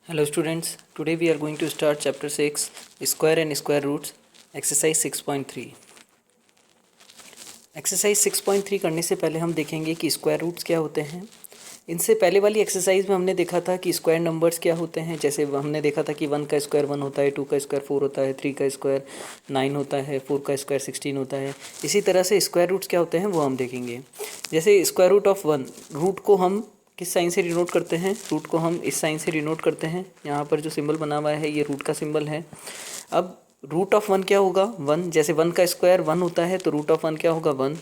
Hello students, today we are going to start chapter 6 square and square roots exercise 6.3। Exercise 6.3 करने से पहले हम देखेंगे कि स्क्वायर रूट्स क्या होते हैं। इनसे पहले वाली एक्सरसाइज में हमने देखा था कि स्क्वायर नंबर्स क्या होते हैं। जैसे हमने देखा था कि 1 का स्क्वायर 1 होता है, 2 का स्क्वायर 4 होता है, 3 का स्क्वायर 9 होता है, 4 का स्क्वायर 16 होता है। इसी तरह से स्क्वायर रूट्स क्या होते हैं वो हम देखेंगे। जैसे स्क्वायर रूट ऑफ 1, रूट को हम किस साइन से डिनोट करते हैं? रूट को हम इस साइन से डिनोट करते हैं। यहाँ पर जो सिंबल बना हुआ है ये रूट का सिंबल है। अब रूट ऑफ 1 क्या होगा? 1। जैसे 1 का स्क्वायर 1 होता है तो रूट ऑफ 1 क्या होगा? 1।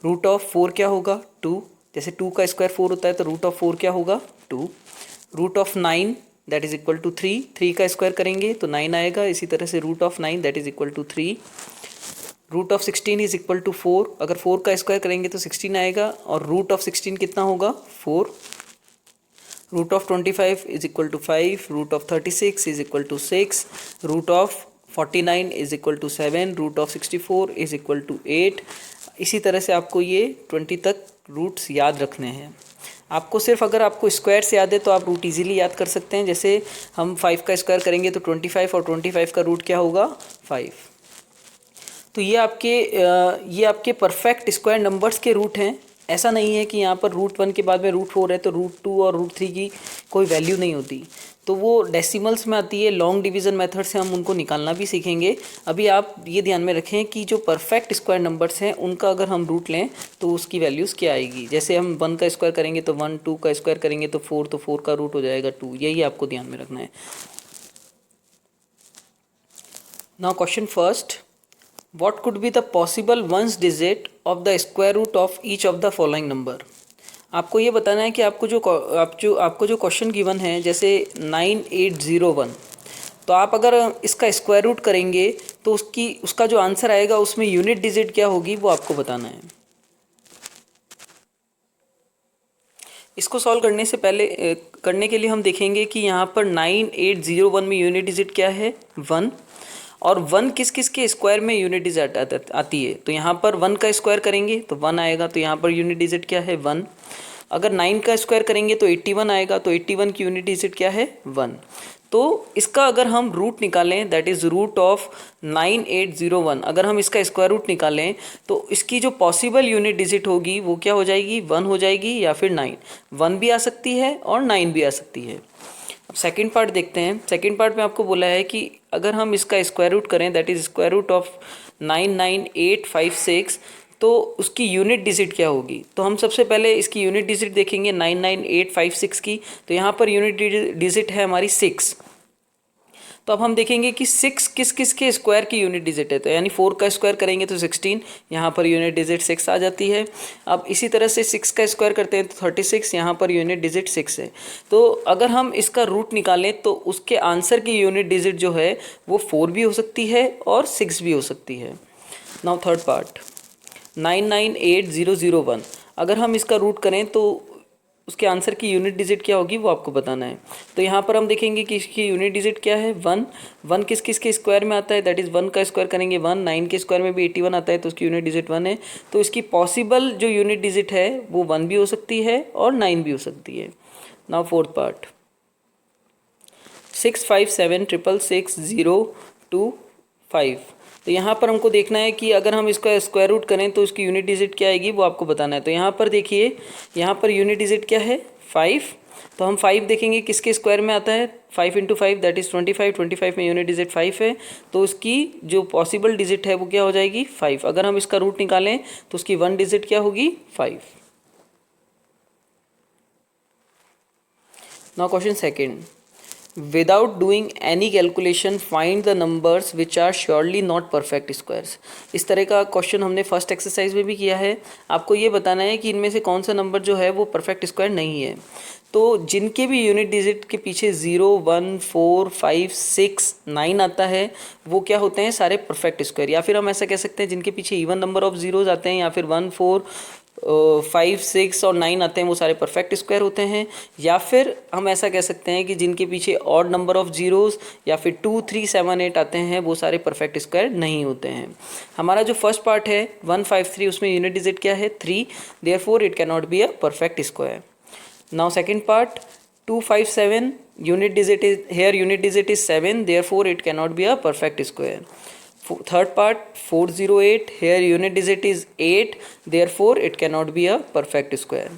रूट ऑफ 4 क्या होगा? 2। जैसे 2 का स्क्वायर 4 होता है तो रूट ऑफ 4 क्या होगा? 2। Root of 9 that is equal to 3। 3 का स्क्वायर करेंगे तो 9 आएगा। इसी तरह से root of 9 that is equal to 3। Root of 16 is equal to 4। अगर 4 का स्क्वायर करेंगे तो 16 आएगा और रूट ऑफ 16 कितना होगा? 4। Root of 25 is equal to 5। Root of 36 is equal to 6। Root of 49 is equal to 7। Root of 64 is equal to 8। इसी तरह से आपको ये 20 तक रूट्स याद रखने हैं। आपको सिर्फ अगर आपको स्क्वायर से याद है तो आप रूट इजीली याद कर सकते हैं। जैसे हम 5 का स्क्वायर करेंगे तो 25 और 25 का रूट क्या होगा? 5। तो ये आपके परफेक्ट स्क्वायर नंबर्स के रूट हैं। ऐसा नहीं है कि यहाँ पर रूट 1 के बाद में रूट 4 है तो रूट 2 और रूट 3 की कोई वैल्यू नहीं होती, तो वो डेसिमल्स में आती है। लॉन्ग डिवीज़न मेथड से हम उनको निकालना भी सीखेंगे। अभी आप ये ध्यान में रखें कि जो परफेक्ट स्क्वायर नंबर्स हैं उनका अगर हम रूट लें तो उसकी वैल्यूज़ क्या आएगी। जैसे हम 1 का स्क्वायर करेंगे तो 1, 2 का स्क्वायर करेंगे तो 4 का रूट हो जाएगा 2। यही आपको ध्यान में रखना है। Now question first, what could be the possible ones digit of the square root of each of the following number। आपको ये बताना है कि आपको जो क्वेश्चन गिवन है, जैसे 9801, तो आप अगर इसका स्क्वायर रूट करेंगे तो उसका जो आंसर आएगा उसमें यूनिट डिजिट क्या होगी वो आपको बताना है। इसको सॉल्व करने के लिए हम देखेंगे कि यहाँ पर 9801 में यूनिट डिजिट क्या है? 1। और 1 किस किस के स्क्वायर में यूनिट डिजिट आती है? तो यहाँ पर 1 का स्क्वायर करेंगे तो 1 आएगा, तो यहाँ पर यूनिट डिजिट क्या है? 1। अगर 9 का स्क्वायर करेंगे तो 81 आएगा, तो 81 की यूनिट डिजिट क्या है? 1। तो इसका अगर हम रूट निकालें दैट इज़ रूट ऑफ 9801, अगर हम इसका स्क्वायर रूट निकालें तो इसकी जो पॉसिबल यूनिट डिजिट होगी वो क्या हो जाएगी? 1 हो जाएगी या फिर 9। 1 भी आ सकती है और 9 भी आ सकती है। अब सेकंड पार्ट देखते हैं। सेकंड पार्ट में आपको बोला है कि अगर हम इसका स्क्वायर रूट करें that is square root of 99856, तो उसकी यूनिट डिजिट क्या होगी? तो हम सबसे पहले इसकी यूनिट डिजिट देखेंगे 99856 की। तो यहाँ पर यूनिट डिजिट है हमारी 6। तो अब हम देखेंगे कि 6 किस किस के स्क्वायर की यूनिट डिजिट है। तो यानी 4 का स्क्वायर करेंगे तो 16, यहाँ पर यूनिट डिजिट 6 आ जाती है। अब इसी तरह से 6 का स्क्वायर करते हैं तो 36, यहाँ पर यूनिट डिजिट 6 है। तो अगर हम इसका रूट निकालें तो उसके आंसर की यूनिट डिजिट जो है वो 4 भी हो सकती है और 6 भी हो सकती है। नाउ थर्ड पार्ट 998001, अगर हम इसका रूट करें तो उसके आंसर की यूनिट डिजिट क्या होगी वो आपको बताना है। तो यहाँ पर हम देखेंगे कि इसकी यूनिट डिजिट क्या है? 1। 1 किस किस के स्क्वायर में आता है? दैट इज़ 1 का स्क्वायर करेंगे 1। 9 के स्क्वायर में भी 81 आता है तो उसकी यूनिट डिजिट 1 है। तो इसकी पॉसिबल जो यूनिट डिजिट है वो 1 भी हो सकती है और 9 भी हो सकती है। नाउ फोर्थ पार्ट 6576660225, तो यहाँ पर हमको देखना है कि अगर हम इसका स्क्वायर रूट करें तो इसकी यूनिट डिजिट क्या आएगी वो आपको बताना है। तो यहाँ पर देखिए, यहाँ पर यूनिट डिजिट क्या है? 5। तो हम 5 देखेंगे किसके स्क्वायर में आता है? 5 × 5 दैट इज़ 25। 25 में यूनिट डिजिट 5 है, तो उसकी जो पॉसिबल डिजिट है वो क्या हो जाएगी? 5। अगर हम इसका रूट निकालें तो उसकी 1 डिजिट क्या होगी? 5। Now question second, without doing any calculation find the numbers which are surely not perfect squares। इस तरह का क्वेश्चन हमने फर्स्ट एक्सरसाइज में भी किया है। आपको ये बताना है कि इनमें से कौन सा नंबर जो है वो परफेक्ट स्क्वायर नहीं है। तो जिनके भी यूनिट डिजिट के पीछे 0, 1, 4, 5, 6, 9 आता है वो क्या होते हैं? सारे परफेक्ट स्क्वायर। या फिर हम ऐसा कह सकते हैं जिनके पीछे इवन नंबर ऑफ जीरोज आते हैं, या फिर 1, 4, 5, 6 और 9 आते हैं वो सारे परफेक्ट स्क्वायर होते हैं। या फिर हम ऐसा कह सकते हैं कि जिनके पीछे ऑड नंबर ऑफ जीरोस या फिर 2, 3, 7, 8 आते हैं वो सारे परफेक्ट स्क्वायर नहीं होते हैं। हमारा जो फर्स्ट पार्ट है 153, उसमें यूनिट डिजिट क्या है? 3, therefore it can not be a perfect square. Now second part 257 unit digit is here, unit digit is 7, therefore it cannot be a perfect square. Third part 408, here unit digit is 8, therefore it cannot be a perfect square.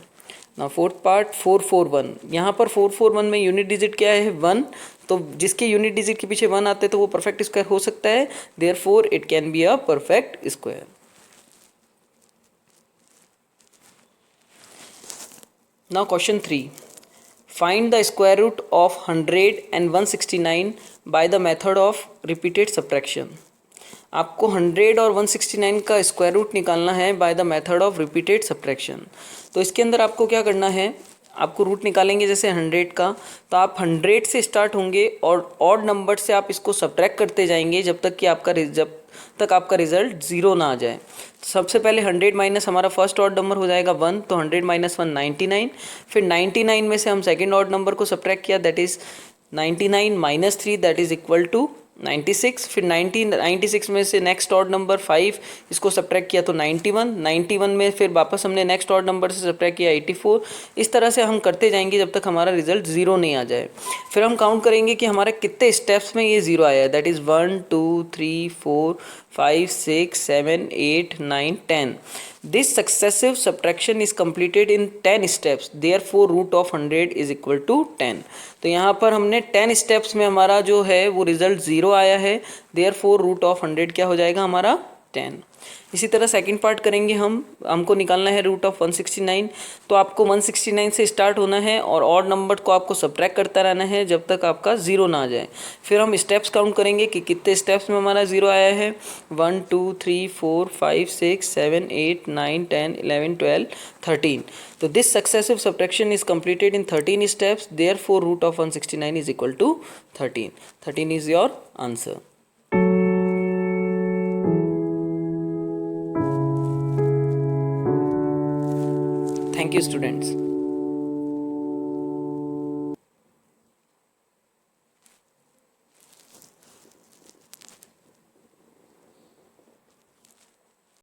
Now fourth part 441, यहाँ पर 441 में unit digit क्या है 1, तो जिसके unit digit के पीछे 1 आते हैं तो वो परफेक्ट स्क्वायर हो सकता है, therefore it can be a perfect square. Now question 3. Find the square root of 100 and 169 by the method of repeated subtraction. आपको 100 और 169 का स्क्वायर रूट निकालना है by the method of repeated subtraction. तो इसके अंदर आपको क्या करना है, आपको रूट निकालेंगे जैसे 100 का, तो आप 100 से स्टार्ट होंगे और ऑड नंबर से आप इसको सब्ट्रैक्ट करते जाएंगे जब तक आपका रिजल्ट 0 ना आ जाए. सबसे पहले 100 माइनस हमारा फर्स्ट ऑड नंबर हो जाएगा 1, तो 100 माइनस 1 99. फिर 99 में से हम सेकेंड ऑड नंबर को सब्ट्रैक्ट किया, that is 99 minus 3, that is equal to 96. फिर 96 में से नेक्स्ट ऑड नंबर 5, इसको सब्ट्रैक्ट किया तो 91 में फिर वापस हमने नेक्स्ट ऑड नंबर से सब्ट्रैक्ट किया 84. इस तरह से हम करते जाएंगे जब तक हमारा रिजल्ट 0 नहीं आ जाए. फिर हम काउंट करेंगे कि हमारे कितने स्टेप्स में ये 0 आया है, that is 1 2 3 4 5 6 7 8 9 10. This successive subtraction is completed in 10 steps. Therefore, root of 100 is equal to 10. तो यहाँ पर हमने 10 स्टेप्स में हमारा जो है वो रिजल्ट 0 आया है. Therefore, root of 100 क्या हो जाएगा हमारा 10. इसी तरह सेकंड पार्ट करेंगे हमको निकालना है रूट ऑफ 169. तो आपको 169 से स्टार्ट होना है और ऑड नंबर को आपको सब्ट्रैक्ट करता रहना है जब तक आपका 0 ना आ जाए. फिर हम स्टेप्स काउंट करेंगे कि कितने स्टेप्स में हमारा 0 आया है. 1 2 3 4 5 6 7 8 9 10 11 12 13. तो this successive subtraction is completed in 13 steps. Therefore, root of 169 is equal to 13. 13 is your answer. Thank you, students.